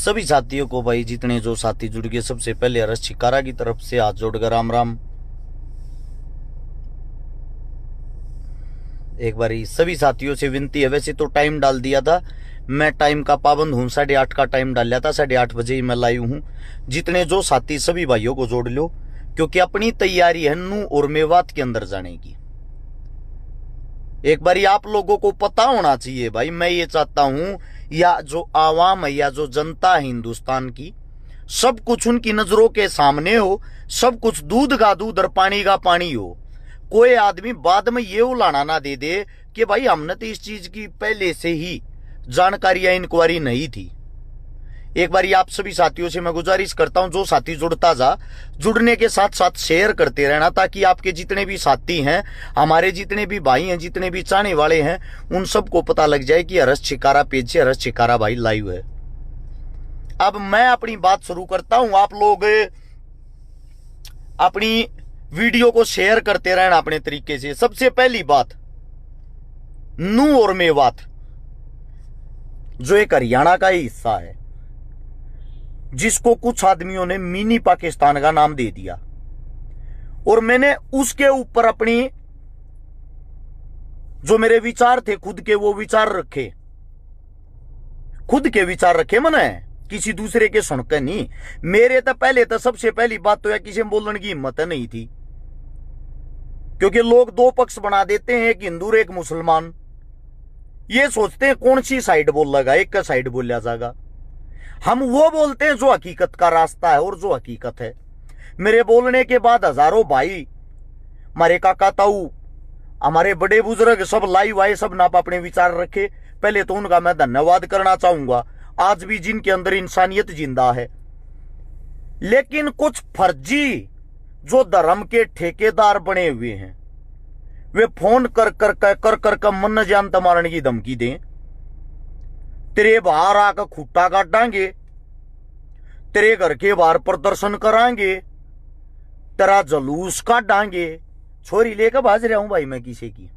सभी साथियों को भाई, जितने जो साथी जुड़ गए, सबसे पहले हर्ष छिकारा की तरफ से हाथ जोड़कर राम राम। एक बारी सभी साथियों से विनती है, वैसे तो टाइम डाल दिया था, मैं टाइम का पाबंद हूं, 8:30 का टाइम डाल लिया था, 8:30 बजे ही मैं लाइव हूं। जितने जो साथी सभी भाइयों को जोड़ लो, क्योंकि अपनी तैयारी है नू और मेवात के अंदर जाने की। एक बारी आप लोगों को पता होना चाहिए भाई, मैं ये चाहता हूं या जो आवाम है या जो जनता है हिंदुस्तान की, सब कुछ उनकी नजरों के सामने हो, सब कुछ दूध का दूध और पानी का पानी हो। कोई आदमी बाद में ये उलाना ना दे दे कि भाई हमने तो इस चीज की पहले से ही जानकारी या इंक्वायरी नहीं थी। एक बार आप सभी साथियों से मैं गुजारिश करता हूं, जो साथी जुड़ता जा, जुड़ने के साथ साथ शेयर करते रहना, ताकि आपके जितने भी साथी हैं, हमारे जितने भी भाई हैं, जितने भी चाहने वाले हैं, उन सबको पता लग जाए कि हर्ष छिकारा पेज से हर्ष छिकारा भाई लाइव है। अब मैं अपनी बात शुरू करता हूं, आप लोग अपनी वीडियो को शेयर करते रहना अपने तरीके से। सबसे पहली बात, नू और मेवात जो एक हरियाणा का ही हिस्सा है, जिसको कुछ आदमियों ने मिनी पाकिस्तान का नाम दे दिया, और मैंने उसके ऊपर अपनी जो मेरे विचार थे खुद के, वो विचार रखे, खुद के विचार रखे मैंने, किसी दूसरे के सुनकर नहीं। मेरे तो पहले तो सबसे पहली बात तो यह किसी में बोलने की हिम्मत नहीं थी, क्योंकि लोग दो पक्ष बना देते हैं, एक हिंदू और एक मुसलमान। ये सोचते हैं कौन सी साइड बोल लगा, एक का साइड बोल जाएगा। हम वो बोलते हैं जो हकीकत का रास्ता है और जो हकीकत है। मेरे बोलने के बाद हजारों भाई, हमारे काका ताऊ, हमारे बड़े बुजुर्ग सब लाइव आए, सब नाप अपने विचार रखे। पहले तो उनका मैं धन्यवाद करना चाहूंगा, आज भी जिनके अंदर इंसानियत जिंदा है। लेकिन कुछ फर्जी जो धर्म के ठेकेदार बने हुए हैं, वे फोन कर मन जानता मारने की धमकी दें, तेरे बाहर आकर खूटा काटांगे, तेरे घर के बाहर प्रदर्शन करांगे, तेरा जलूस काटांगे। छोरी लेकर भाज रहा हूं भाई मैं किसी की,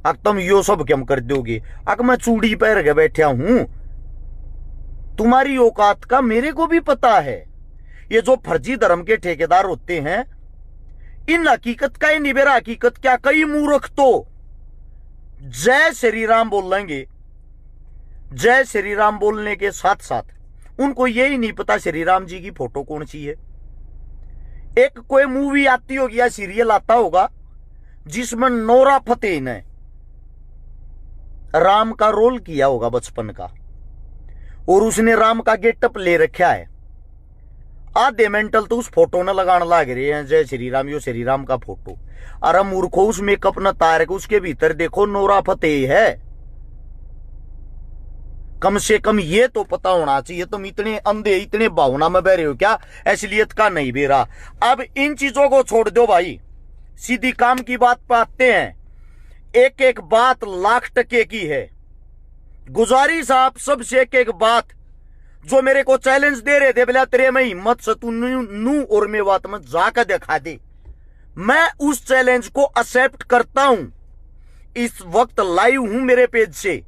अब तुम यो सब क्या कर दोगे? अब मैं चूड़ी पहन के बैठा हूं, तुम्हारी औकात का मेरे को भी पता है। ये जो फर्जी धर्म के ठेकेदार होते हैं, इन हकीकत का ही निबेरा। हकीकत क्या, कई मूर्ख तो जय श्री राम बोल लेंगे, जय श्री राम बोलने के साथ साथ उनको यही नहीं पता श्री राम जी की फोटो कौन सी है। एक कोई मूवी आती होगी या सीरियल आता होगा जिसमें नोरा फतेही ने राम का रोल किया होगा बचपन का, और उसने राम का गेटअप ले रखा है। आधे मेंटल तो उस फोटो ने लगाने लग रहे हैं, जय श्री राम, यो श्री राम का फोटो। अरे मूर्खो, उस मेकअप न तार के उसके भीतर देखो नोरा फतेही है। कम से कम ये तो पता होना चाहिए। तुम इतने अंधे, इतने भावना में बह रहे हो क्या? असलियत का नहीं बेरा। अब इन चीजों को छोड़ दो भाई, सीधी काम की बात पे आते हैं। एक एक बात लाख टके की है। गुजारिश आप सबसे एक एक बात, जो मेरे को चैलेंज दे रहे थे, बोला तेरे में हिम्मत से तू नू और मेवात में जाकर दिखा दे, मैं उस चैलेंज को एक्सेप्ट करता हूं। इस वक्त लाइव हूं मेरे पेज से,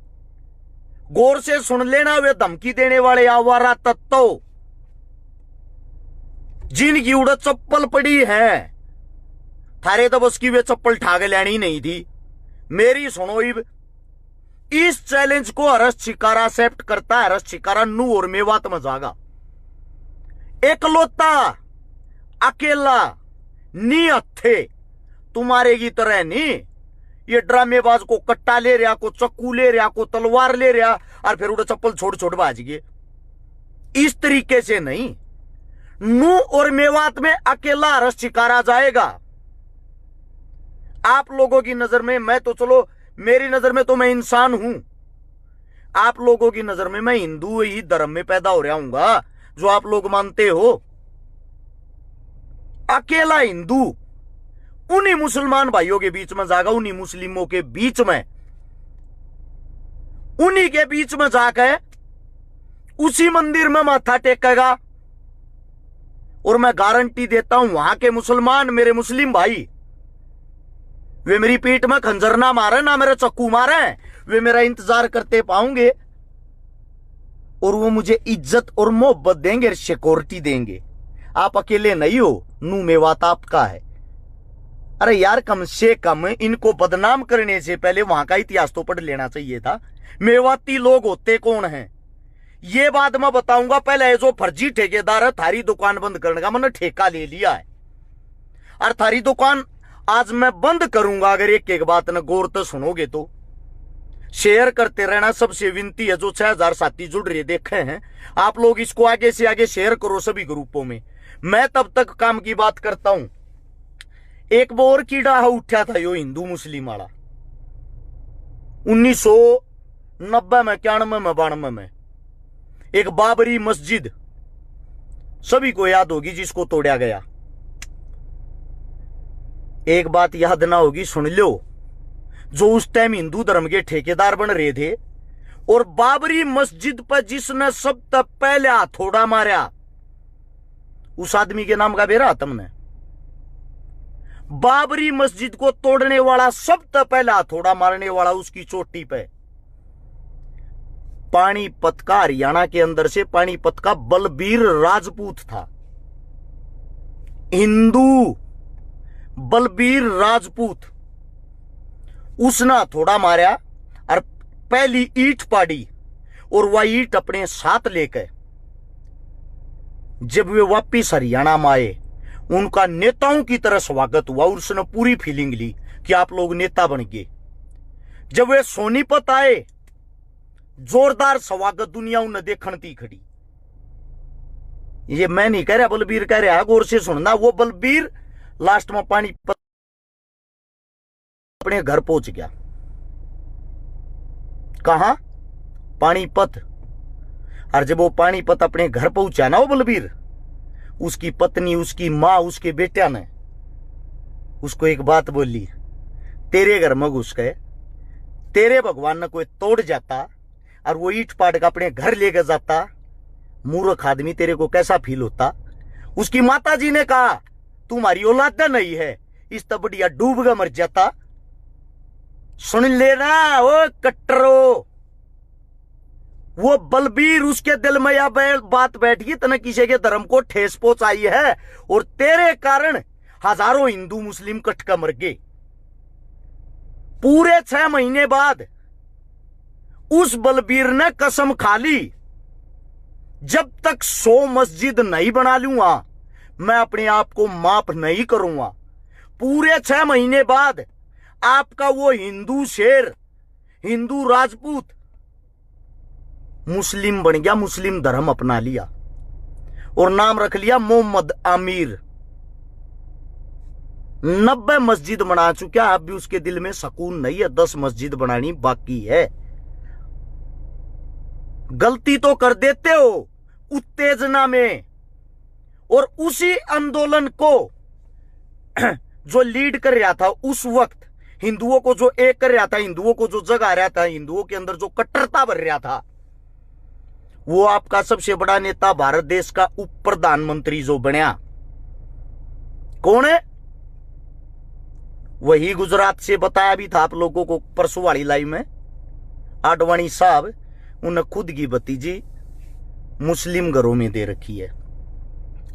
गौर से सुन लेना। वे धमकी देने वाले आवारा तत्व जिनकी उड़द चप्पल पड़ी है, थारे तो बस की वे चप्पल ठाके लेनी नहीं थी। मेरी सुनो, इस चैलेंज को हर्ष छिकारा एक्सेप्ट करता है। हर्ष छिकारा नू और मेवात में जागा, एकलौता अकेला नी हथे, तुम्हारे की तरह नहीं ये ड्रामेबाज को कट्टा ले रहा, को चक्कू ले रहा, को तलवार ले रहा, और फिर उड़े चप्पल छोड़ छोड़ भाज गए। इस तरीके से नहीं, नू और मेवात में अकेला हर्ष छिकारा जाएगा। आप लोगों की नजर में मैं तो, चलो मेरी नजर में तो मैं इंसान हूं, आप लोगों की नजर में मैं हिंदू ही धर्म में पैदा हो रहा हूंगा, जो आप लोग मानते हो। अकेला हिंदू उन्हीं मुसलमान भाइयों के बीच में जागा, उन्हीं मुस्लिमों के बीच में, उन्हीं के बीच में जाकर उसी मंदिर में माथा टेकेगा। और मैं गारंटी देता हूं, वहां के मुसलमान, मेरे मुस्लिम भाई, वे मेरी पीठ में खंजर ना मारे, ना मेरे चक्कू मारे, वे मेरा इंतजार करते पाऊंगे। और वो मुझे इज्जत और मोहब्बत देंगे, सिक्योरिटी देंगे। आप अकेले नहीं हो, नू मेवात आपका है। अरे यार, कम से कम इनको बदनाम करने से पहले वहां का इतिहास तो पढ़ लेना चाहिए था। मेवाती लोग होते कौन हैं ये बात मैं बताऊंगा। पहले जो फर्जी ठेकेदार है, थारी दुकान बंद करने का मैंने ठेका ले लिया है, और थारी दुकान आज मैं बंद करूंगा। अगर एक एक बात न गौर तो सुनोगे तो शेयर करते रहना, सबसे विनती है। जो 6000 साथी जुड़ रहे देखे हैं आप लोग, इसको आगे से आगे शेयर करो सभी ग्रुपों में। मैं तब तक काम की बात करता हूं। एक बोर कीड़ा उठा था यो हिंदू मुस्लिम वाला 1990 में, 91 में, 92 में। एक बाबरी मस्जिद सभी को याद होगी, जिसको तोड़ा गया। एक बात याद ना होगी, सुन लो। जो उस टाइम हिंदू धर्म के ठेकेदार बन रहे थे, और बाबरी मस्जिद पर जिसने सबसे पहले हथौड़ा मारा, उस आदमी के नाम का बेरा तुमने। बाबरी मस्जिद को तोड़ने वाला, सबसे पहले हथौड़ा मारने वाला उसकी चोटी पे पानीपत का, हरियाणा के अंदर से पानीपत का बलबीर राजपूत था। हिंदू बलबीर राजपूत, उसने हथौड़ा मारा और पहली ईंट पाड़ी, और वह ईंट अपने साथ लेकर जब वे वापिस हरियाणा में आए, उनका नेताओं की तरह स्वागत हुआ। उसने पूरी फीलिंग ली कि आप लोग नेता बन गए। जब वे सोनीपत आए, जोरदार स्वागत दुनिया उन्हें देखने थी खड़ी। ये मैं नहीं कह रहा, बलबीर कह रहा, गौर से सुनना। वो बलबीर लास्ट में पानीपत अपने घर पहुंच गया। कहां? पानीपत। और जब वो पानीपत अपने घर पहुंचा ना, वो बलबीर, उसकी पत्नी, उसकी मां, उसके बेटा ने उसको एक बात बोली, तेरे घर में घुस गए, तेरे भगवान ने कोई तोड़ जाता और वो ईंट पाट का अपने घर लेकर जाता, मूर्ख आदमी, तेरे को कैसा फील होता? उसकी माता जी ने कहा, तुम्हारी औलाद नहीं है, इस तब बढ़िया डूब कर मर जाता। सुन लेना वो कट्टरो, वो बलबीर, उसके दिल में यह बात बैठ गई, तने किसी के धर्म को ठेस पहुंचाई है, और तेरे कारण हजारों हिंदू मुस्लिम कट कर मर गए। पूरे 6 महीने बाद उस बलबीर ने कसम खा ली, जब तक 100 मस्जिद नहीं बना लूंगा, मैं अपने आप को माफ नहीं करूंगा। पूरे 6 महीने बाद आपका वो हिंदू शेर, हिंदू राजपूत मुस्लिम बन गया, मुस्लिम धर्म अपना लिया और नाम रख लिया मोहम्मद आमिर। 90 मस्जिद बना चुका, अब भी उसके दिल में सुकून नहीं है, 10 मस्जिद बनानी बाकी है। गलती तो कर देते हो उत्तेजना में, और उसी आंदोलन को जो लीड कर रहा था उस वक्त, हिंदुओं को जो एक कर रहा था, हिंदुओं को जो जगा रहा था, हिंदुओं के अंदर जो कट्टरता भर रहा था, वो आपका सबसे बड़ा नेता, भारत देश का उप प्रधानमंत्री जो बनया, कौन है? वही गुजरात से बताया भी था आप लोगों को परसों वाली लाइव में, आडवाणी साहब। उन्हें खुद की भतीजी मुस्लिम घरों में दे रखी है।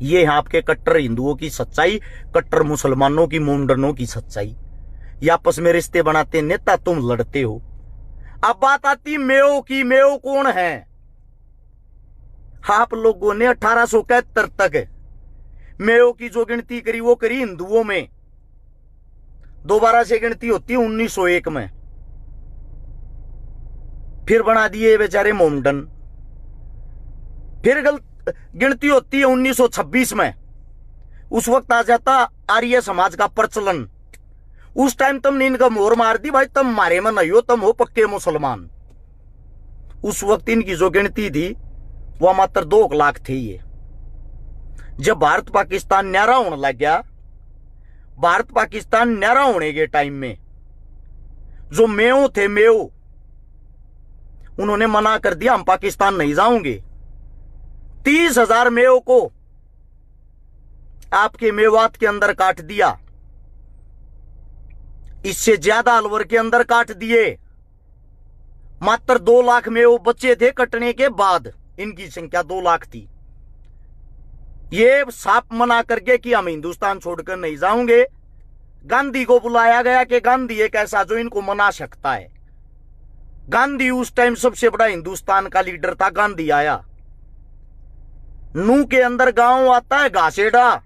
ये आपके कट्टर हिंदुओं की सच्चाई, कट्टर मुसलमानों की, मोमडनों की सच्चाई। ये आपस में रिश्ते बनाते नेता, तुम लड़ते हो। अब बात आती मेयो की। मेयो कौन है? आप लोगों ने 1871 तक मेयो की जो गिनती करी, वो करी हिंदुओं में। दोबारा से गिनती होती है 1901 में, फिर बना दिए बेचारे मोमडन। फिर गिनती होती है 1926 में, उस वक्त आ जाता आर्य समाज का प्रचलन। उस टाइम तुमने इनका मोहर मार दी, भाई तुम मारे में नहीं हो, तुम हो पक्के मुसलमान। उस वक्त इनकी जो गिनती थी वह मात्र 2 लाख थे। ये जब भारत पाकिस्तान न्यारा होने लग गया, भारत पाकिस्तान न्यारा होने के टाइम में जो मेयो थे, मेयो, उन्होंने मना कर दिया, हम पाकिस्तान नहीं जाओगे। 30,000 मेयो को आपके मेवात के अंदर काट दिया, इससे ज्यादा अलवर के अंदर काट दिए। मात्र 2 लाख मेयो बच्चे थे कटने के बाद। इनकी संख्या 2 लाख थी। ये साफ मना करके कि हम हिंदुस्तान छोड़कर नहीं जाओगे। गांधी को बुलाया गया कि गांधी एक ऐसा जो इनको मना सकता है। गांधी उस टाइम सबसे बड़ा हिंदुस्तान का लीडर था। गांधी आया। नू के अंदर गांव आता है घासेड़ा,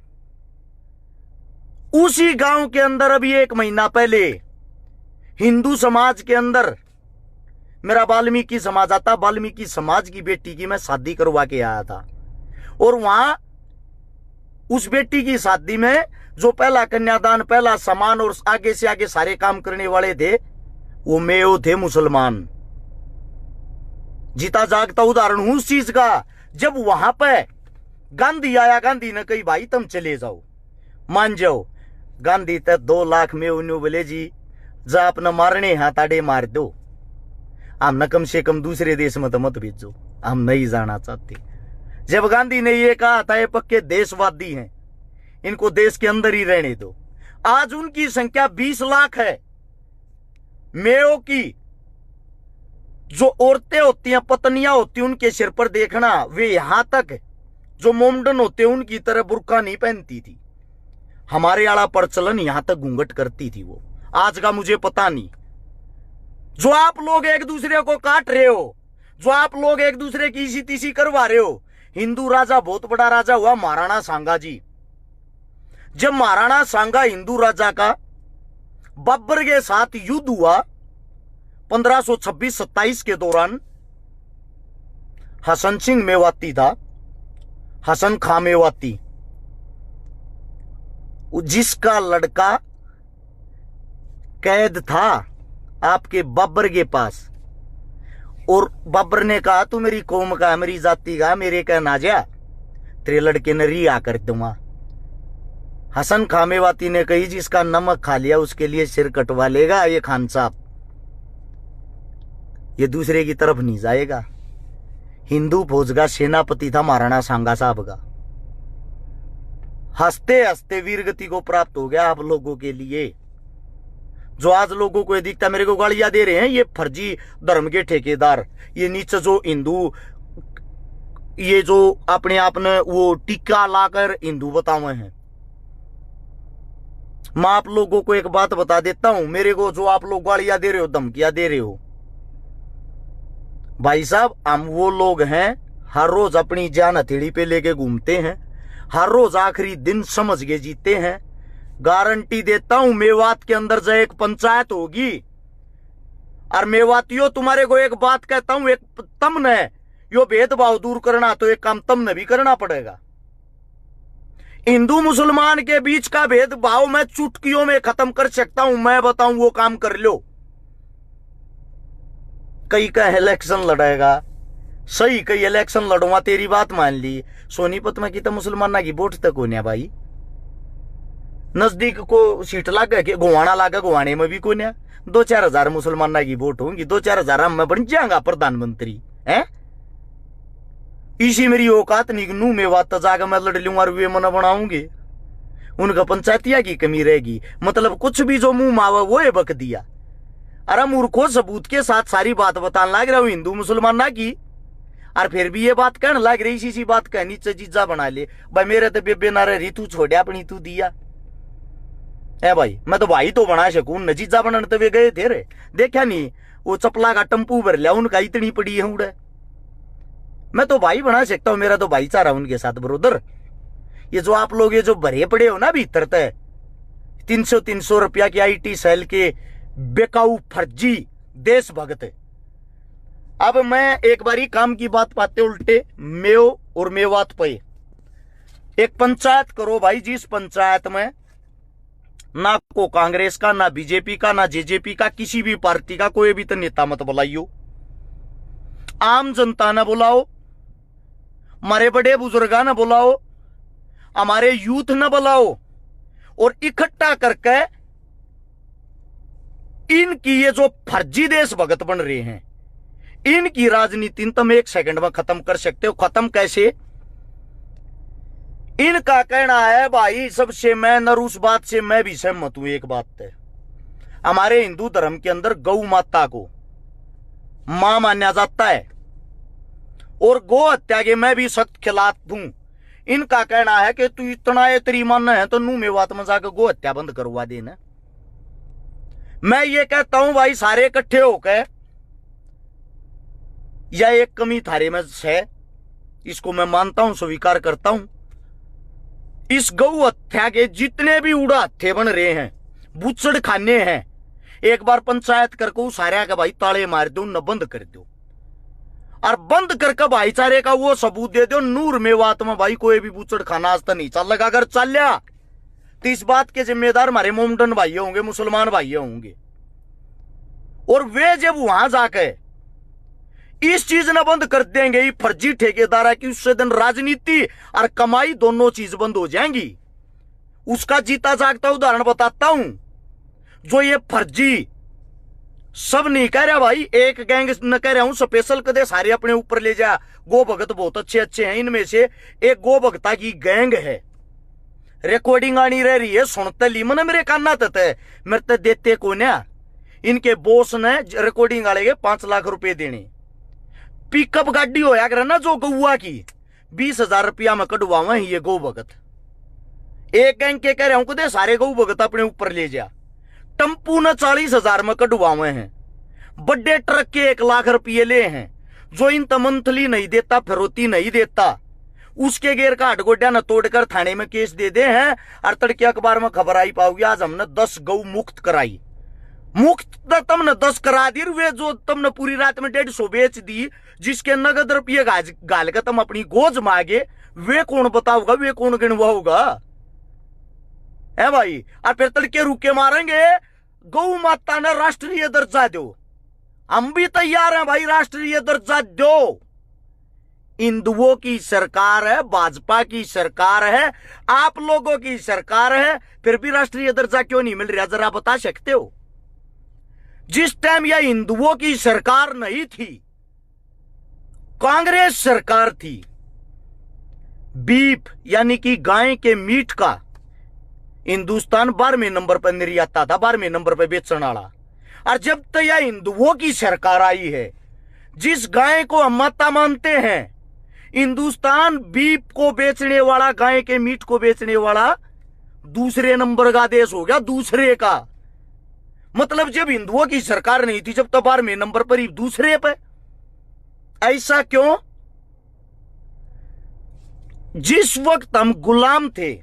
उसी गांव के अंदर अभी 1 महीना पहले हिंदू समाज के अंदर मेरा वाल्मीकि समाज आता। वाल्मीकि समाज की बेटी की मैं शादी करवा के आया था, और वहां उस बेटी की शादी में जो पहला कन्यादान, पहला सम्मान और आगे से आगे सारे काम करने वाले थे, वो मेयो थे मुसलमान। जीता जागता उदाहरण हूं उस चीज का। जब वहां पे गांधी आया, गांधी ने कही भाई तुम चले जाओ, मान जाओ। गांधी तक 2 लाख में उन्होंने बोले जी जा अपना मारने हाथाड़े मार दो, हम न कम से कम दूसरे देश में तो मत भेजो, हम नहीं जाना चाहते। जब गांधी ने ये कहा था ये पक्के देशवादी हैं, इनको देश के अंदर ही रहने दो। आज उनकी संख्या 20 लाख है। मेयो की जो औरतें होती हैं, पत्नियां होती हैं, उनके सिर पर देखना, वे यहां तक जो मोमडन होते हैं उनकी तरह बुर्का नहीं पहनती थी। हमारे आला प्रचलन यहां तक घूंघट करती थी वो। आज का मुझे पता नहीं। जो आप लोग एक दूसरे को काट रहे हो, जो आप लोग एक दूसरे की इसी तीसी करवा रहे हो। हिंदू राजा बहुत बड़ा राजा हुआ महाराणा सांगा जी। जब महाराणा सांगा हिंदू राजा का बब्बर के साथ युद्ध हुआ 1526-27 के दौरान, हसन सिंह मेवाती था, हसन खां मेवाती, जिसका लड़का कैद था आपके बब्बर के पास, और बब्बर ने कहा तू मेरी कौम का, मेरी जाति का, मेरे का ना जा, तेरे लड़के ने रिहा कर दूंगा। हसन खां मेवाती ने कही जिसका नमक खा लिया उसके लिए सिर कटवा लेगा ये खान साहब, ये दूसरे की तरफ नहीं जाएगा। हिंदू फौज का सेनापति था महाराणा सांगा साहब का। हंसते हंसते वीरगति को प्राप्त हो गया आप लोगों के लिए। जो आज लोगों को ये दिखता मेरे को गालियां दे रहे हैं, ये फर्जी धर्म के ठेकेदार, ये नीचे जो हिंदू, ये जो अपने आप ने वो टीका लाकर हिंदू बतावे हैं। मैं आप लोगों को एक बात बता देता हूं, मेरे को जो आप लोग गालियां दे रहे हो, धमकियां दे रहे हो, भाई साहब हम वो लोग हैं हर रोज अपनी जान हथेली पे लेके घूमते हैं, हर रोज आखिरी दिन समझ के जीते हैं। गारंटी देता हूं मेवात के अंदर जो एक पंचायत होगी, और मेवातियों तुम्हारे को एक बात कहता हूं, एक तुमने यो भेदभाव दूर करना तो एक काम तुमने भी करना पड़ेगा। हिंदू मुसलमान के बीच का भेदभाव मैं चुटकियों में खत्म कर सकता हूं, मैं बताऊं वो काम कर लो। कई का इलेक्शन लड़ेगा, सही कई इलेक्शन लड़ूंगा, तेरी बात मान ली। सोनीपत में की तो मुसलमाना की वोट तक होने भाई, नजदीक को सीट लागे के गोवाना लागे, गोवाने में भी कोने 2-4 हजार मुसलमाना की वोट होंगी, 2-4 हजार मैं बन जाऊंगा प्रधानमंत्री है। इसी मेरी औकात निकनू में बात जाकर मैं लड़ लूंगा और वे मन बनाऊंगे, उनका पंचायतिया की कमी रहेगी। मतलब कुछ भी जो मुंह मावा वो है बक दिया। अरे मूर्खों सबूत के साथ सारी बात बताने लग रहा हूं हिंदू मुसलमाना की, और फिर भी ये बात कहने लग रही, इसी बात कहनी चीजा बना ले भाई। मेरे तो बेबे ना रही, तू छोड़िया अपनी तू दिया है भाई। मैं तो भाई तो बना सकूं, नजीजा बनाने तो वे गए थे रे, देखा नहीं वो चपला का टम्पू भर लिया उनका, इतनी पड़ी है उड़े। मैं तो भाई बना सकता हूं, मेरा तो भाईचारा उनके साथ ब्रोदर। ये जो आप लोग ये जो भरे पड़े हो ना भीतर तय 300 रुपया की IT सेल के बेकाऊ फर्जी देशभक्त। अब मैं एक बारी काम की बात पाते उल्टे मेयो और मेवात पे एक पंचायत करो भाई, जिस पंचायत में ना को कांग्रेस का, ना बीजेपी का, ना जेजेपी का, किसी भी पार्टी का कोई भी तो नेता मत बुलाइयो, आम जनता न बुलाओ, हमारे बड़े बुजुर्गा न बुलाओ, हमारे यूथ न बुलाओ, और इकट्ठा करके इनकी ये जो फर्जी देशभक्त बन रहे हैं, इनकी राजनीति तुम 1 सेकंड में खत्म कर सकते हो। खत्म कैसे? इनका कहना है भाई सबसे मैं नर, उस बात से मैं भी सहमत हूं। एक बात है, हमारे हिंदू धर्म के अंदर गौ माता को मां माना जाता है, और गौ हत्या के मैं भी सख्त खिलाफ हूं। इनका कहना है कि तू इतना तेरी मन है तो नू में बात में जाकर गौ हत्या बंद करवा देना। मैं ये कहता हूं भाई सारे इकट्ठे होकर, या एक कमी थारे में है, इसको मैं मानता हूं, स्वीकार करता हूं। इस गौ हत्या के जितने भी उड़ा हत्थे बन रहे हैं, बुचड़ खाने हैं, एक बार पंचायत करके सारे का भाई ताले मार दो, न बंद कर दो, और बंद करके भाईचारे का वो सबूत दे दो। नूर मेवात में भाई कोई भी बुचड़ खाना आज तक नहीं चल लगा। अगर चल लिया तो इस बात के जिम्मेदार हमारे मोमडन भाई होंगे, मुसलमान भाई होंगे। और वे जब वहां जाकर इस चीज न बंद कर देंगे, फर्जी ठेकेदार है कि उससे दिन राजनीति और कमाई दोनों चीज बंद हो जाएंगी। उसका जीता जागता उदाहरण बताता हूं। जो ये फर्जी सब नहीं कह रहा भाई, एक गैंग न कह रहा हूं स्पेशल कदे सारे अपने ऊपर ले जा। गो भगत बहुत अच्छे अच्छे हैं, इनमें से एक गो भगता की गैंग है। रिकॉर्डिंग आनी रह रही है, सुनते ली मन मेरे काना तय मेरे ते देते को ना। इनके बॉस ने रिकॉर्डिंग वाले के 5 लाख रुपए देने। पिकअप गाड़ी होया करे ना जो गौआ की, 20,000 रुपया में कटवावे ये गौ भगत। एक गैंग के कह रहा हूं कदे सारे गौ भगत अपने ऊपर ले जा। टम्पू ने 40,000 में कटवावे हैं। बड़े ट्रक के 1 लाख रुपये ले हैं। जो इन मंथली नहीं देता, फिरौती नहीं देता, उसके गेर का हटगोड्या न तोड़कर थाने में केस दे दे हैं। और तड़के अखबार में खबर आई पाओगी, आज हमने 10 गौ मुक्त कराई। मुक्त तुमने 10 करा दी, वे जो तुमने पूरी रात में 150 बेच दी, जिसके नगद रुपये गाल का तुम अपनी गोज मांगे, वे कौन बताओगा, वे कौन गिनवाओगा है भाई। और फिर तड़के रुके मारेंगे गौ माता ने राष्ट्रीय दर्जा दो। हम भी तैयार हैं भाई, राष्ट्रीय दर्जा दो। हिंदुओं की सरकार है, भाजपा की सरकार है, आप लोगों की सरकार है, फिर भी राष्ट्रीय दर्जा क्यों नहीं मिल रहा, जरा बता सकते हो। जिस टाइम यह हिंदुओं की सरकार नहीं थी, कांग्रेस सरकार थी, बीफ यानी कि गाय के मीट का हिंदुस्तान 12वें नंबर पर निर्याता था, 12वें नंबर पर बेचने वाला। और जब तक यह हिंदुओं की सरकार आई है, जिस गाय को हम माता मानते हैं, हिंदुस्तान बीफ को बेचने वाला, गाय के मीट को बेचने वाला दूसरे नंबर का देश हो गया, दूसरे का। मतलब जब हिंदुओं की सरकार नहीं थी, जब तो 12वें नंबर पर ही दूसरे पे। ऐसा क्यों? जिस वक्त हम गुलाम थे,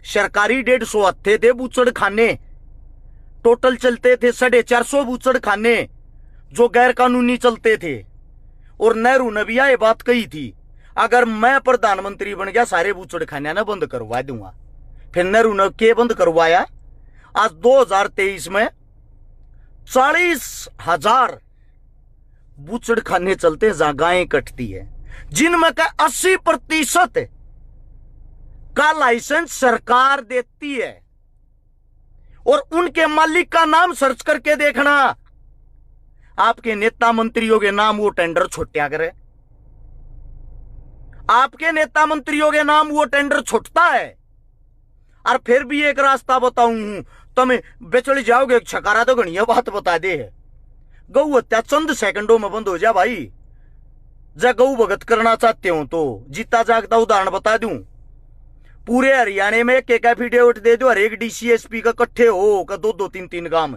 सरकारी 150 हत्थे थे बूचड़ खाने, टोटल चलते थे 450 बूचड़ खाने जो गैर कानूनी चलते थे। और नेहरू ने भी यह बात कही थी, अगर मैं प्रधानमंत्री बन गया सारे बूचड़ खाने ना बंद करवा दूंगा। फिर नेहरू ने के बंद करवाया। आज 2023 में 40,000 बूचड़ खाने चलते हैं जहां गायें कटती है, जिनमें का 80% का लाइसेंस सरकार देती है। और उनके मालिक का नाम सर्च करके देखना, आपके नेता मंत्रियों के नाम वो टेंडर छुट्टिया करे, आपके नेता मंत्रियों के नाम वो टेंडर छुटता है। और फिर भी एक रास्ता बताऊं, तुम्हें बेचड़ जाओगे छकारा तो घनिया बात बता दे है। गौ हत्या चंद सेकंडों में बंद हो जा भाई। जब गौ भगत करना चाहते हो तो जीता जागता उदाहरण बता दूं, पूरे हरियाणा में एक एफिडेविट दे दो, हर एक डीसीएसपी का इकट्ठे हो का 2-2, 3-3 गांव।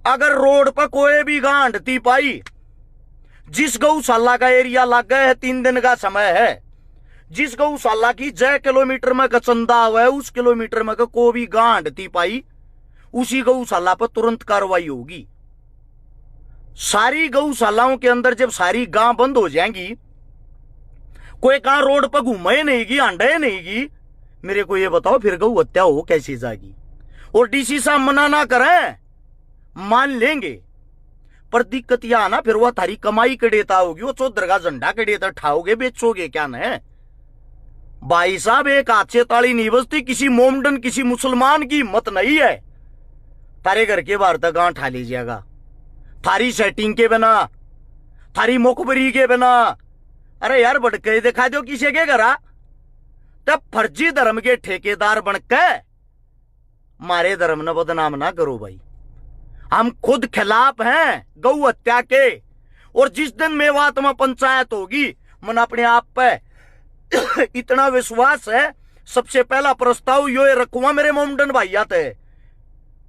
अगर रोड पर कोई भी गांडती पाई, जिस गौशाला का एरिया लग गया है, 3 दिन का समय है, जिस गौशाला की 6 किलोमीटर में का चंदा हुआ है, उस किलोमीटर में का कोई भी गांडती पाई, उसी गौशाला पर तुरंत कार्रवाई होगी। सारी गौशालाओं के अंदर जब सारी गांव बंद हो जाएंगी, कोई गांव रोड पर घूमे नहीं की, अंडे नहीं की, मेरे को ये बताओ फिर गौ हत्या हो कैसे जाएगी। और डीसी साहब मना ना करें, मान लेंगे, पर दिक्कत यह आना फिर वह थारी कमाई के देता होगी, वो चौधर का झंडा के देता ठाओगे, बेचोगे क्या न भाई साहब। एक हाथ से ताली नहीं बजती, किसी मोमडन किसी मुसलमान की हिम्मत नहीं है थारे घर के बाहर तक गांव ठा लीजिएगा, थारी सेटिंग के बिना, थारी मुखबरी के बिना। अरे यार बड़के दिखा दो किसी के घर, तब फर्जी धर्म के ठेकेदार बनके मारे धर्म न बदनाम ना करो भाई। हम खुद खिलाफ हैं गौ हत्या के, और जिस दिन मेवात में पंचायत होगी, मन अपने आप पे इतना विश्वास है, सबसे पहला प्रस्ताव यो रखूंगा मेरे मोमडन भाई आते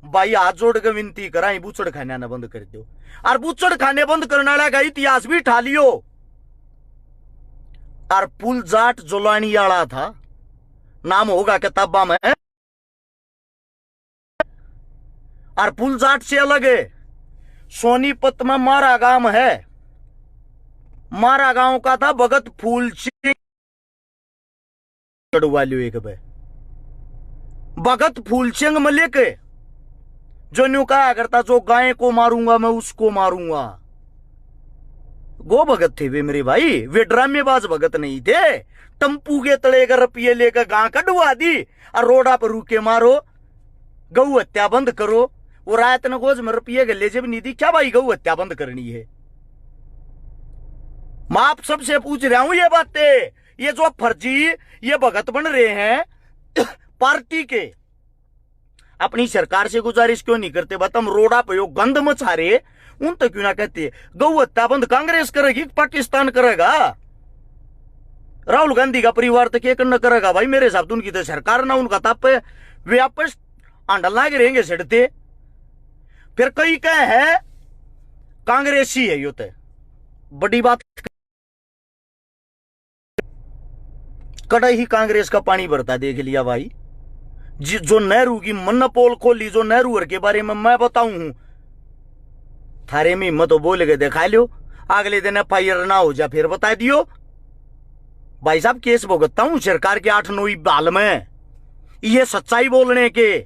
भाई, हाथ जोड़ के विनती करा बूचड़ खाने ना बंद कर दो, और बूचड़ खाने बंद करने वाला का इतिहास भी ठा लियो। और पुल जाट जोलानी वाला था, नाम होगा किताबा में, और पुल जाट से अलग है। सोनीपत में मारा गांव है, मारा गांव का था भगत फूल सिंह वालियो एक भाई, भगत फूल सिंह मलिक जो न्यू कहा करता, जो गाय को मारूंगा मैं उसको मारूंगा। गो भगत थे वे मेरे भाई, वे ड्रामेबाज भगत नहीं थे। टम्पू के तले का रुपये लेकर गां कटवा दी और रोडा पर रुके मारो, गौ हत्या बंद करो। वो रायत ने गोज में रुपये के ले जब नहीं दी, क्या भाई गौ हत्या बंद करनी है? मैं आप सबसे पूछ रहा हूं ये बातें, ये जो फर्जी ये भगत बन रहे हैं पार्टी के, अपनी सरकार से गुजारिश क्यों नहीं करते? बता, हम रोडा पे गंद मचा रहे, उन तक क्यों ना कहते गौ हत्या बंद कांग्रेस करेगी, पाकिस्तान करेगा? राहुल गांधी का परिवार तक ये करना करेगा भाई? मेरे हिसाब से उनकी तो सरकार ना, उनका तप वे आपस आंडल लागे रहेंगे सड़ते। फिर कई कह है कांग्रेसी है, यो तो बड़ी बात, कड़ाई ही कांग्रेस का पानी भरता देख लिया भाई। जो नेहरू की मन्नपोल खोली, जो नेहरू के बारे में मैं बताऊं हूं, थारे में हिम्मत बोल के दिखा लो, अगले दिन FIR ना हो जा फिर बता दियो। भाई साहब केस भुगतता हूं सरकार के 8-9 बाल में, ये सच्चाई बोलने के।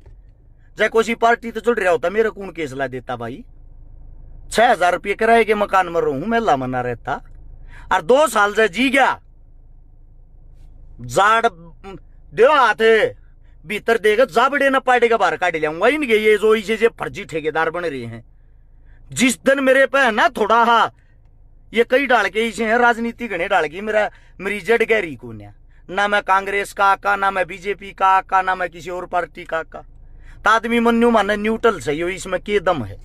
चाहे कोई पार्टी तो चढ़ रहा होता, मेरे कौन केस ला देता भाई? 6,000 रुपये किराए के मकान में रहूं, मेला मना रहता, और 2 साल से जी गया। जाड़ दो हाथ भीतर देगा, जाबड़े न पाड़ेगा बाहर काट लियाऊंगा इनके ये जो इसे फर्जी ठेकेदार बन रहे हैं। जिस दिन मेरे पे है ना थोड़ा हा, ये कई डाल के इसे है राजनीति घने डाल के, मेरी जड़ गहरी को ना मैं कांग्रेस का आका, ना मैं बीजेपी का आका, ना मैं किसी और पार्टी का आका। आदमी मन्यू माने न्यूट्रल सही हो, इसमें के दम है?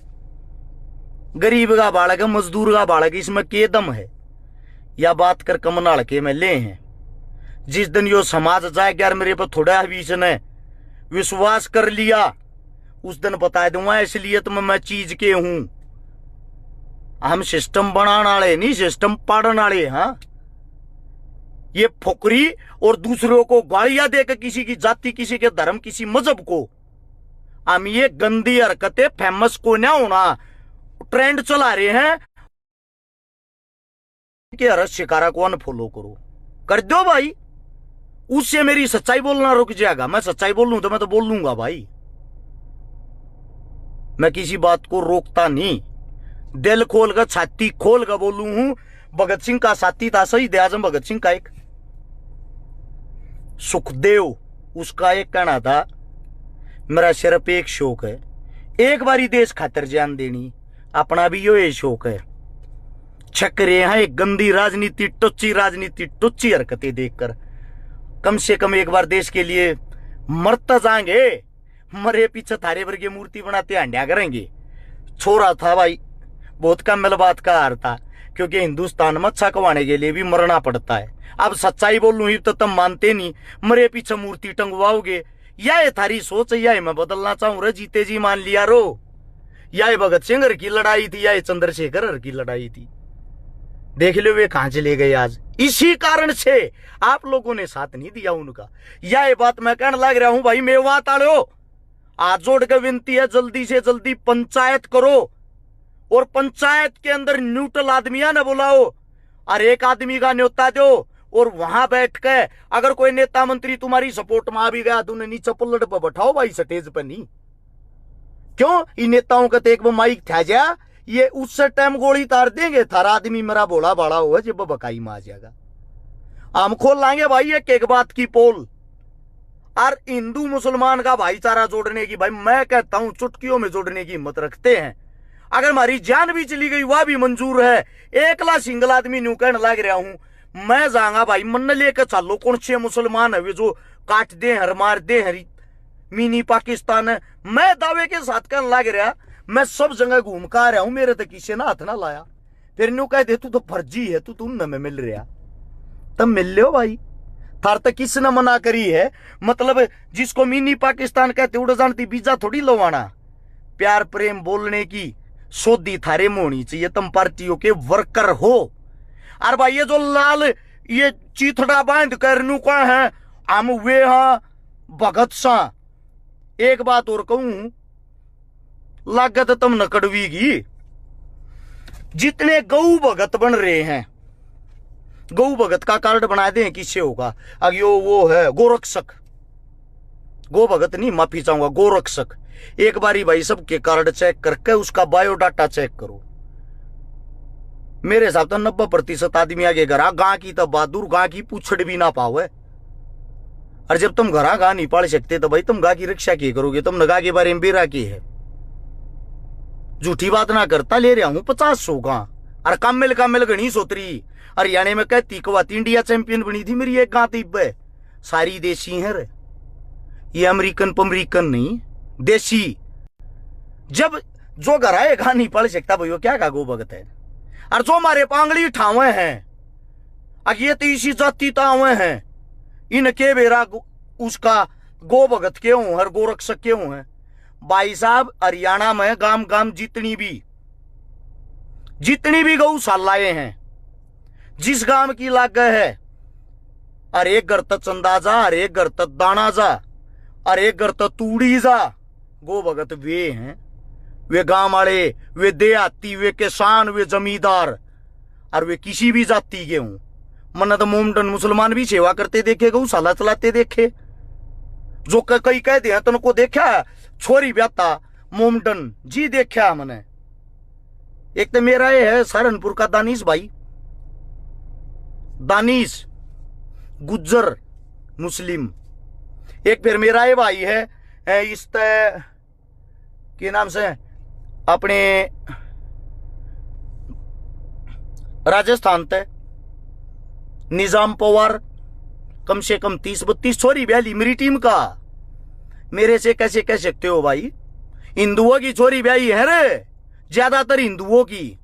गरीब का बालक है, मजदूर का बालक, इसमें के दम है? या बात कर कमनाड़ के में ले हैं। जिस दिन यो समाज जाए यार मेरे पर थोड़ा भी इसने विश्वास कर लिया, उस दिन बता दूंगा इसलिए तो मैं चीज के हूं। हम सिस्टम बनाने वाले नहीं, सिस्टम पाड़ने वाले। हाँ, ये फुकरी और दूसरों को गालियां देकर किसी की जाति, किसी के धर्म, किसी मजहब को, हम ये गंदी हरकतें फेमस को ना होना ट्रेंड चला रहे हैं कि हर शिकारा को अनफॉलो करो, कर दो भाई। उससे मेरी सच्चाई बोलना रुक जाएगा। मैं सच्चाई बोल लूं तो मैं तो बोल लूंगा भाई, मैं किसी बात को रोकता नहीं, दिल खोल कर छाती खोल कर बोलू हूं। भगत सिंह का साथी था शहीद आजम भगत सिंह का एक सुखदेव, उसका एक कहना था, मेरा सिर्फ एक शौक है, एक बारी देश खातिर जान देनी, अपना भी यो ये शौक है। छक रहे हैं एक गंदी राजनीति, टुच्ची हरकतें देखकर, कम से कम एक बार देश के लिए मरता जाएंगे, मरे पीछे थारे भर की मूर्ति बनाते हंडिया करेंगे। छोरा था भाई, बहुत कम मिल बात का हार था, क्योंकि हिंदुस्तान में अच्छा कमाने के लिए भी मरना पड़ता है। अब सच्चाई बोलूं ही तो तुम मानते नहीं, मरे पीछे मूर्ति टंगवाओगे। या ये थारी सोच है, या मैं बदलना चाहूं रे, जीते जी मान लिया रो। या ये भगत सिंह की लड़ाई थी, या ये चंद्रशेखर की लड़ाई थी, देख लो वे कहां चले गए आज। इसी कारण से आप लोगों ने साथ नहीं दिया उनका। या ये बात मैं कहने लग रहा हूं भाई, मेवात आलो, हाथ जोड़ के विनती है, जल्दी से जल्दी पंचायत करो, और पंचायत के अंदर न्यूट्रल आदमिया ने बुलाओ, और एक आदमी का न्योता दो, और वहां बैठ के अगर कोई नेता मंत्री तुम्हारी सपोर्ट में आ भी गया तो उन्हें नीचे पल्लट पर बैठाओ भाई, स्टेज पर नहीं। क्यों? इन नेताओं का तो एक माइक था जा, ये उस टाइम गोली तार देंगे, थारा आदमी मेरा बोला बाड़ा हुआ जब बकाई में आ जाएगा। हम खोल लाएंगे भाई एक बात की पोल, और हिंदू मुसलमान का भाईचारा जोड़ने की, भाई मैं कहता हूं चुटकियों में जोड़ने की हिम्मत रखते हैं। अगर हमारी जान भी चली गई वह भी मंजूर है। एकला सिंगल आदमी न्यू कहने लग रहा हूं, मैं जाऊंगा भाई, मन लेकर चलो, कौन से मुसलमान है वे जो काट दे हर मार दे हरी मिनी पाकिस्तान है। मैं दावे के साथ कहने लग रहा, मैं सब जगह घूम कर आ रहा हूं, मेरे तक किसी ने हाथ ना लाया। फिर न्यू कह दे तू तो फर्जी है, तू न में मिल रहा, तब मिल लो भाई। थार तक किसने मना करी है? मतलब जिसको मिनी पाकिस्तान कहते उड़ जानती बीजा थोड़ी लवाना। प्यार प्रेम बोलने की सोधी थारे में होनी चाहिए, तुम पार्टियों के वर्कर हो। और भाई ये जो लाल ये चीथड़ा बांध कर नू का है हम वे हाँ भगत सा। एक बात और कहूं, लागत तुम न कड़वीगी। जितने गौ भगत बन रहे हैं, गौ भगत का कार्ड बना दें, किससे होगा? अगियो वो है गोरक्षक, गो भगत नहीं, माफी चाहूंगा, गोरक्षक। एक बारी भाई सबके कार्ड चेक करके उसका बायोडाटा चेक करो। मेरे हिसाब से 90% आदमी आगे घरा गां की तो बहादुर, गां की पूछड़ भी ना पाओ है। और जब तुम घरा गां नहीं पाल सकते तो भाई तुम गां की रक्षा की करोगे? तुम नगा के बारे में बेरा की है। झूठी बात ना करता, ले रहा हूं 50 गां। और कामिल गणी सोतरी हरियाणा में कहती कवाती इंडिया चैंपियन बनी थी मेरी एक गां तिब्ब है। सारी देसी है रे, ये अमेरिकन पमरीकन नहीं, देसी। जब जो घर आए गां नहीं पढ़ सकता भाई वो क्या का गो भगत है? और जो हमारे पांगली ठावे हैं, अब ये तीसरी जाति तावे हैं, इनके बेरा उसका गो भगत क्यों है, गोरक्षक क्यों है? भाई साहब हरियाणा में गांव गांव जितनी भी गौशालाएं हैं, जिस गांव की लाग है, अरे एक घर तक चंदा जा, अरे एक घर तक दाना जा, अरे एक घर तक तूड़ी जा, गो भगत वे हैं। वे गांव वाले, वे देहाती, वे किसान, वे जमींदार, और वे किसी भी जाति के हों। मन तो मोमडन मुसलमान भी सेवा करते देखे, गौशाला चलाते देखे। जो कई कहते हैं तुमको देखा छोरी ब्याता मोमडन जी, देखा मैंने। एक तो मेरा ये है सहारनपुर का दानिश भाई, दानिश गुज्जर मुस्लिम। एक फिर मेरा ये भाई है इस के नाम से अपने राजस्थान ते निजाम पवार, कम से कम 30-32 छोरी ब्याली मेरी टीम का। मेरे से कैसे कह सकते हो भाई? हिंदुओं की छोरी ब्याई है रे, ज्यादातर हिंदुओं की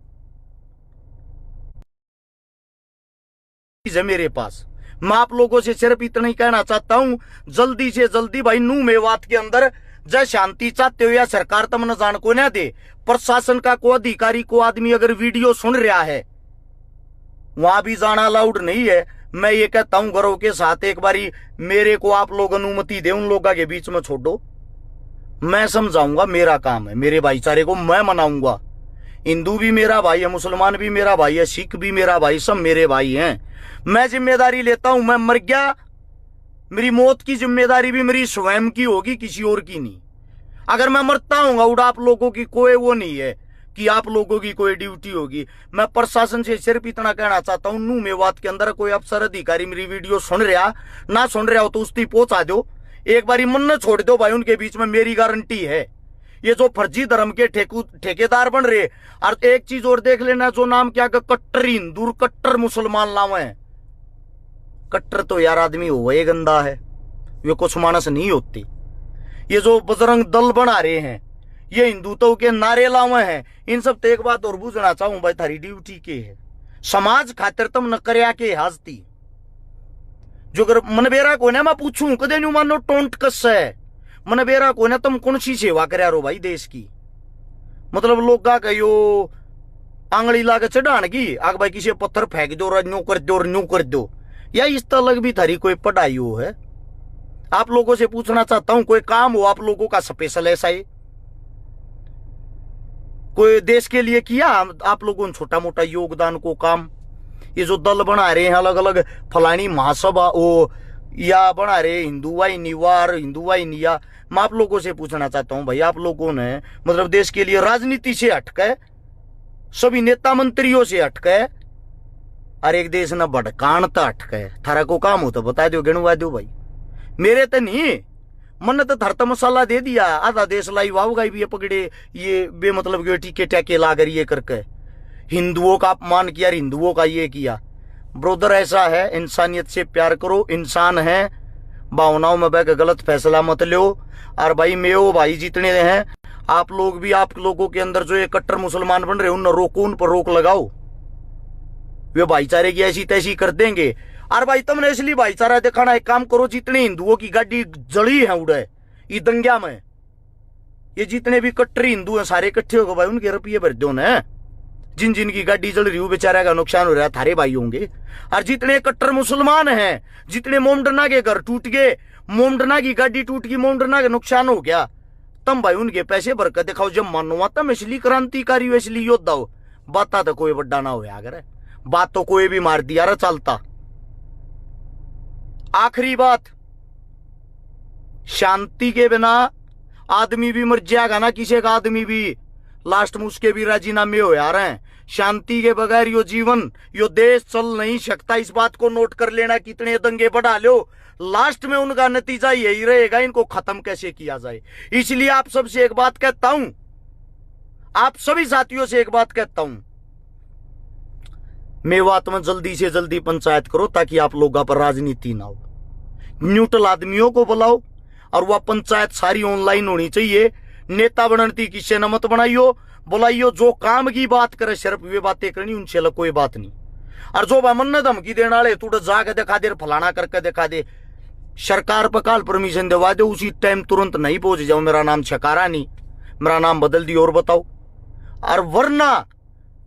है मेरे पास। मैं आप लोगों से सिर्फ इतना ही कहना चाहता हूं, जल्दी से जल्दी भाई नू मेवात के अंदर जय शांति चाहते हो या सरकार तम न जान को ना दे, प्रशासन का को अधिकारी को आदमी अगर वीडियो सुन रहा है वहां भी जाना अलाउड नहीं है। मैं ये कहता हूं गर्व के साथ, एक बारी मेरे को आप लोग अनुमति दे, उन लोगों के बीच में छोड़ो, मैं समझाऊंगा, मेरा काम है, मेरे भाईचारे को मैं मनाऊंगा। हिंदू भी मेरा भाई है, मुसलमान भी मेरा भाई है, सिख भी मेरा भाई, सब मेरे भाई हैं। मैं जिम्मेदारी लेता हूं, मैं मर गया, मेरी मौत की जिम्मेदारी भी मेरी स्वयं की होगी, किसी और की नहीं। अगर मैं मरता हूँ उड़ा आप लोगों की कोई वो नहीं है कि आप लोगों की कोई ड्यूटी होगी। मैं प्रशासन से सिर्फ इतना कहना चाहता हूं, नू मेवात के अंदर कोई अफसर अधिकारी मेरी वीडियो सुन रहा ना सुन रहा हो तो उसकी पहुंचा दो, एक बारी मन न छोड़ दो भाई, उनके बीच में मेरी गारंटी है। ये जो फर्जी धर्म के ठेकेदार बन रहे, और एक चीज और देख लेना, जो नाम क्या कट्टर हिंदू कट्टर मुसलमान लावे हैं। कट्टर तो यार आदमी हो ये गंदा है, ये कुछ मानस नहीं होती। ये जो बजरंग दल बना रहे हैं, ये हिंदुत्व के नारे लावे हैं। इन सब तो एक बात और बुझना चाहूं भाई, थारी ड्यूटी के है समाज खातिर तुम न करया के हाजती। जो अगर मनबेरा को ना मैं पूछूं कदे न्यू मानो टोंट कस है, मनबेरा को ना तुम कौन सी सेवा करया रो भाई देश की? मतलब लोग का कहो आंगली लाके चढ़ान की, आग भाई किसी पत्थर फेंक दो, न्यू कर दो, न्यू कर दो, या इस तरह भी थारी कोई पढ़ाई हो है? आप लोगों से पूछना चाहता हूं, कोई काम हो आप लोगों का स्पेशल ऐसा ही कोई देश के लिए किया आप लोगों ने छोटा मोटा योगदान को काम? ये जो दल बना रहे हैं अलग अलग फलानी महासभा ओ या बना रहे हिंदुवाई निवार हिंदुवाई निया, मैं आप लोगों से पूछना चाहता हूं भाई, आप लोगों ने मतलब देश के लिए राजनीति से हटके, सभी नेता मंत्रियों से हटके, और एक देश न भड़कान तो हटके, थारा को काम हो तो बता दो, गिनवा दो भाई। मेरे तो नहीं, मन तो धरता मसाला दे दिया, आधा देश लाई वाव गाई भी पकड़े, ये बेमतलब के टीके टैके ला कर ये करके हिंदुओं का अपमान किया, हिंदुओं का ये किया। ब्रोदर ऐसा है, इंसानियत से प्यार करो, इंसान है, भावनाओं में बह गलत फैसला मत लो। और भाई मेरे भाई जितने हैं आप लोग भी, आप लोगों के अंदर जो ये कट्टर मुसलमान बन रहे उन रोको, उन पर रोक लगाओ। वे भाईचारे की ऐसी तैसी कर देंगे। और भाई तुमने इसलिए भाईचारा दिखाना, एक काम करो, जितने हिंदुओं की गाड़ी जड़ी है उड़े ये दंग्या में, ये जितने भी कट्टर हिंदू हैं सारे इकट्ठे होकर भाई उनके रुपये भर दो ना। जिन जिन की गाड़ी जल रही हो बेचारा का नुकसान हो रहा है थारे भाई होंगे। और जितने कट्टर मुसलमान हैं, जितने मोमडना के घर टूट गए, मोमडना की गाड़ी टूट गई, मोमडना का नुकसान हो गया, तम भाई उनके पैसे भर कर दिखाओ। जब मानो तम इसलिए क्रांतिकारी हो, इसलिए योद्धा हो। बात तो कोई बड्डा ना हो अगर बात तो कोई भी मार दिया रहा चलता। आखिरी बात, शांति के बिना आदमी भी मर जाएगा ना, किसी का आदमी भी, लास्ट में उसके भी राजीनामे हो आ रहे हैं। शांति के बगैर यो जीवन, यो देश चल नहीं सकता। इस बात को नोट कर लेना। कितने दंगे बढ़ा लो, लास्ट में उनका नतीजा यही रहेगा, इनको खत्म कैसे किया जाए। इसलिए आप सबसे एक बात कहता हूं, आप सभी साथियों से एक बात कहता हूं, मेवात में जल्दी से जल्दी पंचायत करो ताकि आप लोगों पर राजनीति ना हो। न्यूट्रल आदमियों को बुलाओ और वह पंचायत सारी ऑनलाइन होनी चाहिए। नेता बनती किसी न मत बनाइयो, बुलाइयो। जो काम की बात करे सिर्फ वे बातें करनी, उनसे अलग कोई बात नहीं। और जो मन धमकी देने वाले तू जाके दिखा दे, फलाना करके दिखा दे, सरकार पर काल परमिशन दिवा दे, उसी टाइम तुरंत नहीं पहुंच जाओ। मेरा नाम छकारा नहीं, मेरा नाम बदल दी और बताओ। और वरना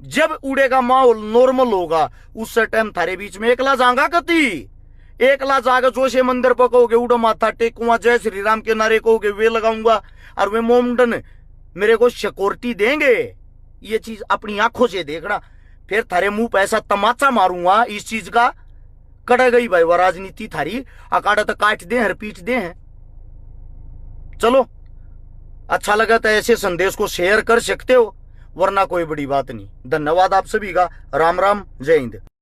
जब उड़ेगा माहौल नॉर्मल होगा, उस टाइम थारे बीच में एकला जाऊंगा कति, एकला जाकर जोशे मंदिर पर कहोगे उड़ो माथा टेकुआ, जय श्री राम के नारे कहोगे वे लगाऊंगा, और वे मोमडन मेरे को सिक्योरिटी देंगे। ये चीज अपनी आंखों से देखना, फिर थारे मुंह पे ऐसा तमाचा मारूंगा इस चीज का। कड़ गई भाई वह राजनीति थारी, अकाड़ा तो काट दे हैं, पीट दे हैं। चलो अच्छा लगा तो ऐसे संदेश को शेयर कर सकते हो, वरना कोई बड़ी बात नहीं। धन्यवाद आप सभी का। राम राम, जय हिंद।